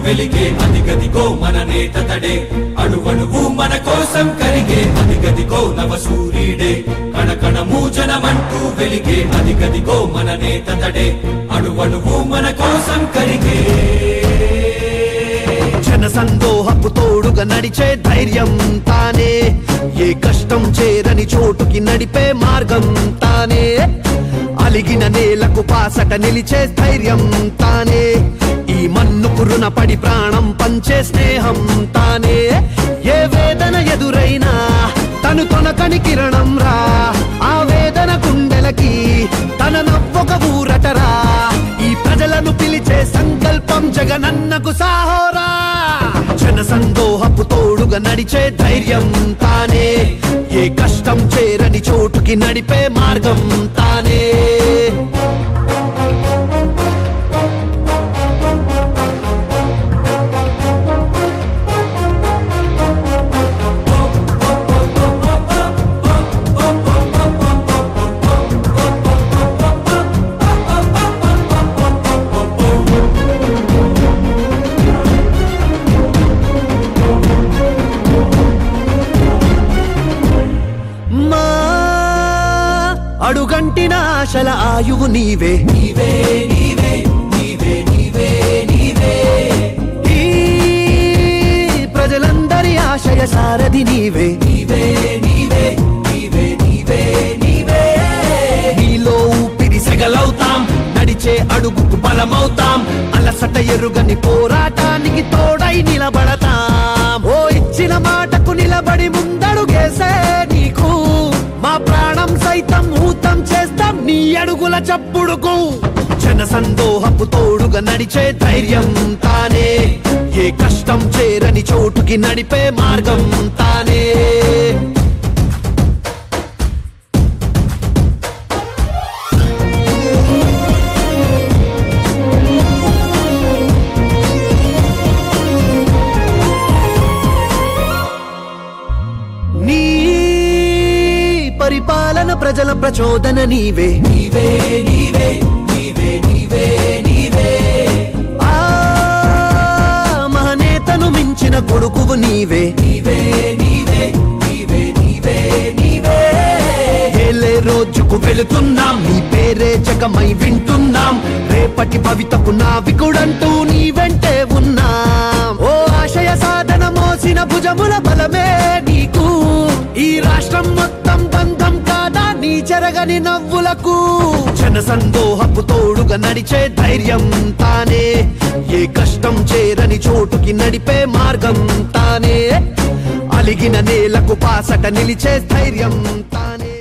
వెలిగే అదిగదిగో మన నేతతడే అణువణువు మన కోసం కరిగే అదిగదిగో నవ సూర్యుడే కణకణము జనమంటూ వెలిగే అదిగదిగో మన నేతతడే అణువణువు మన కోసం కరిగే జన సందోహపు తోడుగా నడిచే ధైర్యం తానే ఏ కష్టం చేరని చోటుకి నడిపే మార్గం తానే అలిగిన నేలకు పాసట నిలిచే ధైర్యం తానే ఈ మన్నుకు రుణపడి ప్రాణం పంచే స్నేహం తానే ఏ వేదన ఎదురైనా తను తొనకని కిరణం రా ఆ వేదన గుండెలకి తన నవ్వొక ఊరటరా ఈ ప్రజలను పిలిచే సంకల్పం జగనన్నకు సాహోరా జన సందోహపు తోడుగా నడిచే ధైర్యం తానే ఏ కష్టం చేరని చోటుకి నడిపే మార్గం తానే అడుగంటిన ఆశల ఆయువు నీవే నీవే నీవే నీవే నీవే నీవే ఈ ప్రజలందరి ఆశయ సారథి నీవే నీవే నీవే నీవే నీవే నీవే నీలో ఊపిరి సెగలవుతాం నడిచే అడుగుకు బలమవుతాం అలసట ఎరుగని పోరాటానికి తోడై నిలబడతాం ఓ ఇచ్చిన మాటకు నిలబడి ముందడుగేసే నీకు మా ప్రాణం సైతం ఊతం చేస్తాం నీ అడుగుల చప్పుడుకు జన సందోహపు తోడుగా నడిచే ధైర్యం తానే ఏ కష్టం చేరని చోటుకి నడిపే మార్గం తానే పరిపాలన ప్రజల ప్రచోదన నీవే నీవే నీవే నీవే నీవే నీవే ఆ మహనేతను మించిన కొడుకువు నీవే నీవే నీవే నీవే నీవే నీవే ఏలే రోజుకు వెళుతున్నాం నీ పేరే జగమై వింటున్నాం రేపటి భవితకు నావికుడంటూ నీ వెంటే ఉన్నాం ఓ ఆశయ సాధన మోసిన భుజముల బలమే నీకు ఈ రాష్ట్రం మొత్తం బంధం కాదా నీ చెరగని నవ్వులకు జన సందోహపు తోడుగా నడిచే ధైర్యం తానే ఏ కష్టం చేరని చోటుకి నడిపే మార్గం తానే అలిగిన నేలకు పాసట నిలిచే ధైర్యం తానే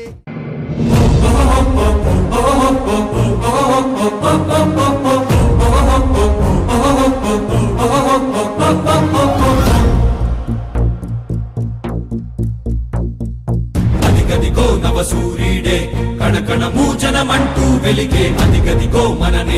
అదిగదిగో నవ సూర్యుడే కణకణము జనమంటూ వెలిగే